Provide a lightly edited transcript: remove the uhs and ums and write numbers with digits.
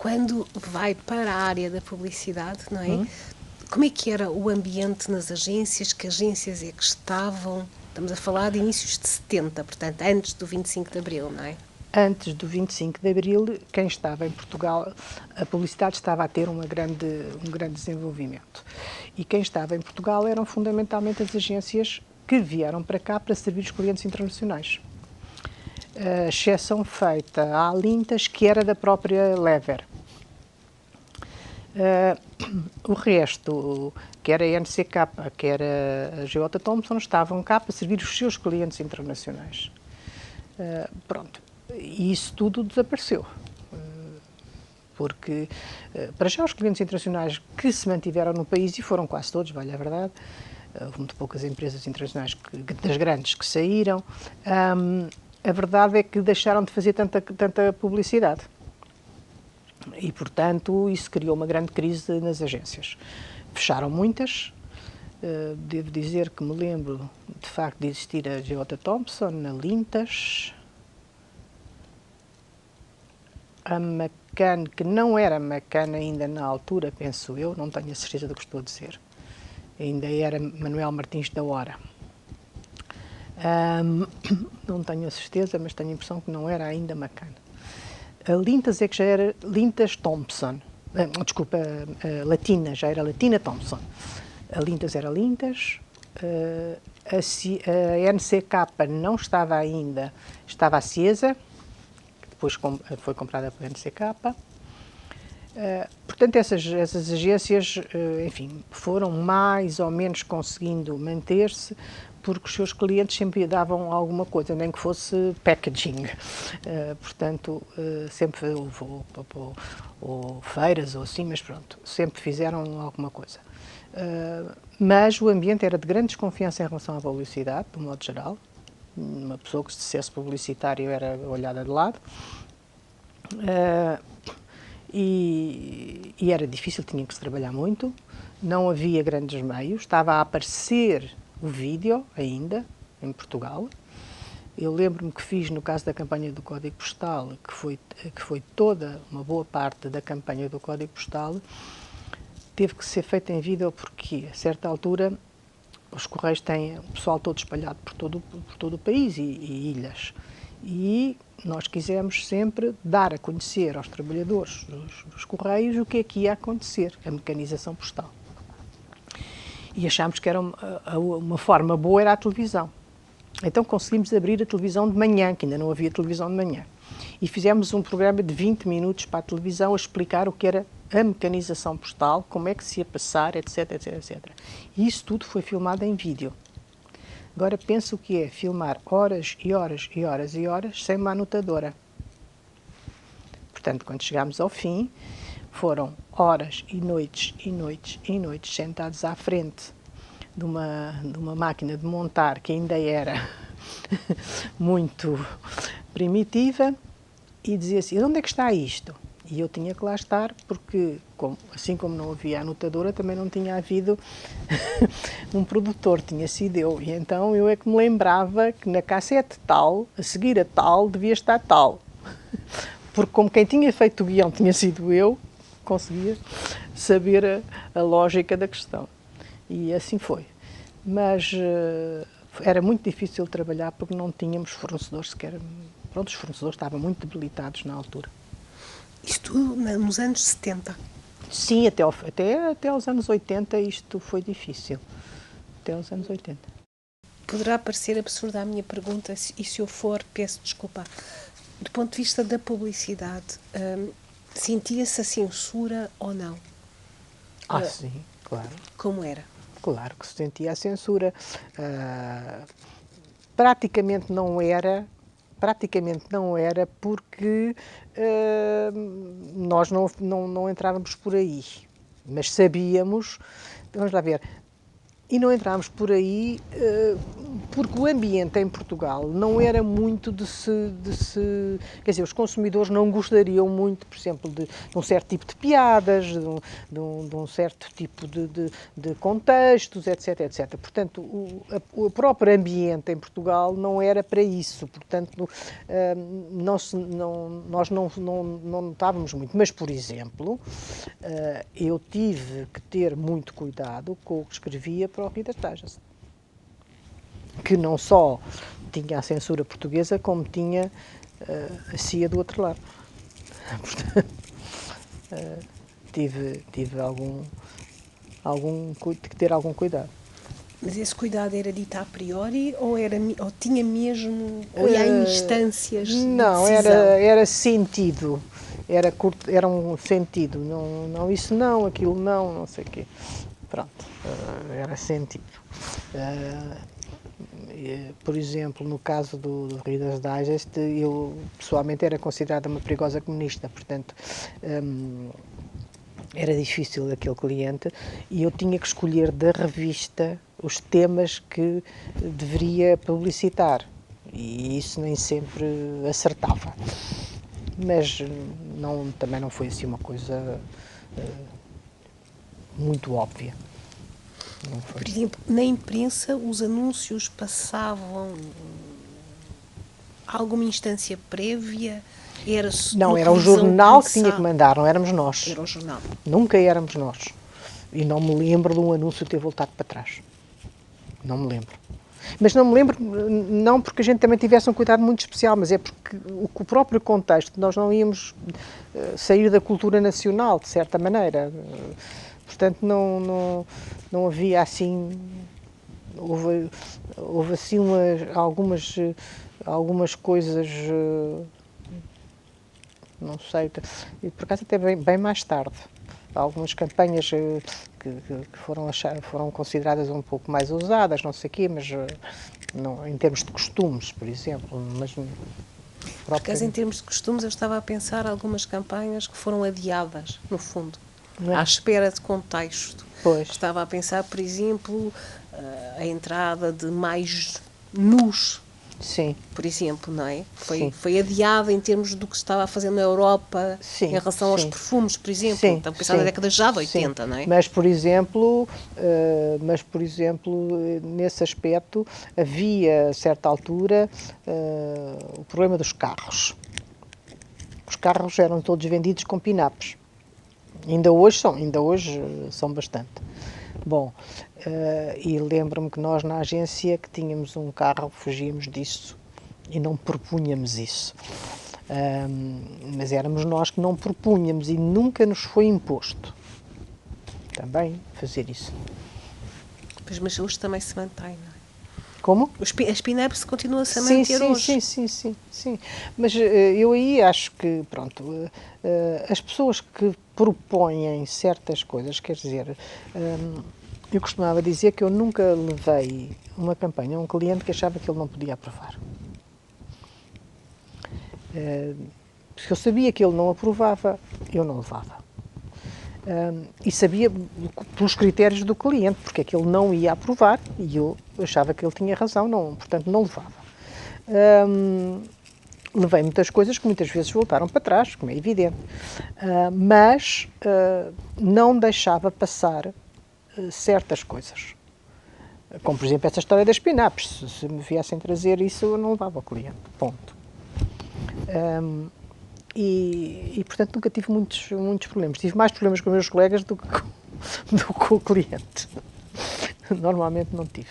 quando vai para a área da publicidade, não é? Como é que era o ambiente nas agências? Que agências é que estavam? Estamos a falar de inícios de 70, portanto, antes do 25 de Abril, não é? Antes do 25 de Abril, quem estava em Portugal, a publicidade estava a ter um grande desenvolvimento. E quem estava em Portugal eram fundamentalmente as agências que vieram para cá para servir os clientes internacionais. A exceção feita à Lintas, que era da própria Lever. O resto, quer a NCK, quer a J. Thomson, estavam cá para servir os seus clientes internacionais. Pronto, e isso tudo desapareceu. Porque, para já, os clientes internacionais que se mantiveram no país, e foram quase todos, vale a verdade, houve muito poucas empresas internacionais das grandes que saíram, a verdade é que deixaram de fazer tanta publicidade. E, portanto, isso criou uma grande crise nas agências. Fecharam muitas. Devo dizer que me lembro, de facto, de existir a J. Thomson, a Lintas, a McCann, que não era McCann ainda na altura, penso eu, não tenho a certeza do que estou a dizer. Ainda era Manuel Martins da Hora. Não tenho a certeza, mas tenho a impressão que não era ainda McCann. A Lintas é que já era Lintas Thompson. Desculpa, a Latina, já era Latina Thompson. A Lintas era Lintas. A NCK não estava ainda, estava a Ciesa, que depois foi comprada pela NCK. Portanto, essas agências, enfim, foram mais ou menos conseguindo manter-se, porque os seus clientes sempre davam alguma coisa, nem que fosse packaging. Portanto, sempre ou feiras ou assim, mas pronto, sempre fizeram alguma coisa. Mas o ambiente era de grande desconfiança em relação à publicidade, de modo geral. Uma pessoa que se dissesse publicitário era olhada de lado. E era difícil, tinha que se trabalhar muito, não havia grandes meios, estava a aparecer o vídeo ainda, em Portugal. Eu lembro-me que fiz, no caso da campanha do Código Postal, que foi toda uma boa parte da campanha do Código Postal, teve que ser feita em vídeo porque, a certa altura, os Correios têm o pessoal todo espalhado por todo o país e ilhas. E nós quisemos sempre dar a conhecer aos trabalhadores dos Correios o que é que ia acontecer, a mecanização postal. E achámos que era uma forma boa era a televisão. Então conseguimos abrir a televisão de manhã, que ainda não havia televisão de manhã. E fizemos um programa de 20 minutos para a televisão a explicar o que era a mecanização postal, como é que se ia passar, etc, etc, etc. E isso tudo foi filmado em vídeo. Agora penso o que é filmar horas e horas e horas e horas sem uma anotadora. Portanto, quando chegámos ao fim, foram horas e noites e noites e noites sentados à frente de uma máquina de montar que ainda era muito primitiva e dizia assim, onde é que está isto? E eu tinha que lá estar porque, assim como não havia anotadora, também não tinha havido um produtor, tinha sido eu. E então eu é que me lembrava que na cassete tal, a seguir a tal, devia estar tal. Porque como quem tinha feito o guião tinha sido eu, conseguia saber a lógica da questão. E assim foi. Mas era muito difícil trabalhar porque não tínhamos fornecedores sequer. Pronto, os fornecedores estavam muito debilitados na altura. Isto nos anos 70? Sim, até aos anos 80 isto foi difícil. Até aos anos 80. Poderá parecer absurda a minha pergunta, e se eu for, peço desculpa. Do ponto de vista da publicidade, sentia-se a censura ou não? Sim, claro. Como era? Claro que se sentia a censura. Praticamente não era porque nós não entrávamos por aí, mas sabíamos, vamos lá ver, e não entrávamos por aí porque o ambiente em Portugal não era muito quer dizer, os consumidores não gostariam muito, por exemplo, de um certo tipo de piadas, de um certo tipo de contextos, etc, etc. Portanto, o próprio ambiente em Portugal não era para isso, portanto, nós não notávamos muito. Mas, por exemplo, eu tive que ter muito cuidado com o que escrevia para o Reader's Digest, que não só tinha a censura portuguesa, como tinha a CIA do outro lado. Portanto, tive que ter algum cuidado. Mas esse cuidado era dito a priori ou tinha mesmo, ou há instâncias de não, decisão? era sentido, era um sentido, não isso não, aquilo não sei o quê. Pronto, era sentido. Por exemplo, no caso do Reader's Digest, eu pessoalmente era considerada uma perigosa comunista, portanto era difícil aquele cliente e eu tinha que escolher da revista os temas que deveria publicitar e isso nem sempre acertava. Mas também não foi assim uma coisa muito óbvia. Por exemplo, na imprensa os anúncios passavam alguma instância prévia? Não, era o jornal que tinha que mandar, não éramos nós. Era o jornal. Nunca éramos nós. E não me lembro de um anúncio ter voltado para trás. Não me lembro. Mas não me lembro, não porque a gente também tivesse um cuidado muito especial, mas é porque o próprio contexto, nós não íamos sair da cultura nacional, de certa maneira. Portanto, não havia assim. Houve assim algumas coisas, não sei, e por acaso até bem mais tarde. Algumas campanhas que foram consideradas um pouco mais ousadas, não sei o quê, mas não, em termos de costumes, por exemplo. Mas, por acaso, em termos de costumes, eu estava a pensar algumas campanhas que foram adiadas, no fundo, à espera de contexto. Pois. Estava a pensar, por exemplo, a entrada de mais nus. Sim. Por exemplo, não é? Foi adiado em termos do que se estava a fazer na Europa, sim, em relação aos perfumes, por exemplo. Sim, estava a pensar na década já de 80, não é? Mas, por exemplo, nesse aspecto, havia, a certa altura, o problema dos carros. Os carros eram todos vendidos com pin-ups. Ainda hoje são bastante. Bom, e lembro-me que nós na agência que tínhamos um carro, fugíamos disso e não propunhamos isso. Mas éramos nós que não propunhamos e nunca nos foi imposto também fazer isso. Pois, mas hoje também se mantém, não é? Como? As pin-ups continuam-se a manter hoje. Sim. Mas eu aí acho que, pronto, as pessoas que propõem certas coisas, quer dizer, eu costumava dizer que eu nunca levei uma campanha a um cliente que achava que ele não podia aprovar. Se eu sabia que ele não aprovava, eu não levava. E sabia pelos critérios do cliente, porque é que ele não ia aprovar e eu achava que ele tinha razão, portanto não levava. Levei muitas coisas que muitas vezes voltaram para trás, como é evidente, mas não deixava passar certas coisas. Como, por exemplo, essa história das pin-ups. Se me viessem trazer isso, eu não levava ao cliente. Ponto. Portanto, nunca tive muitos problemas. Tive mais problemas com os meus colegas do que com o cliente. Normalmente não tive.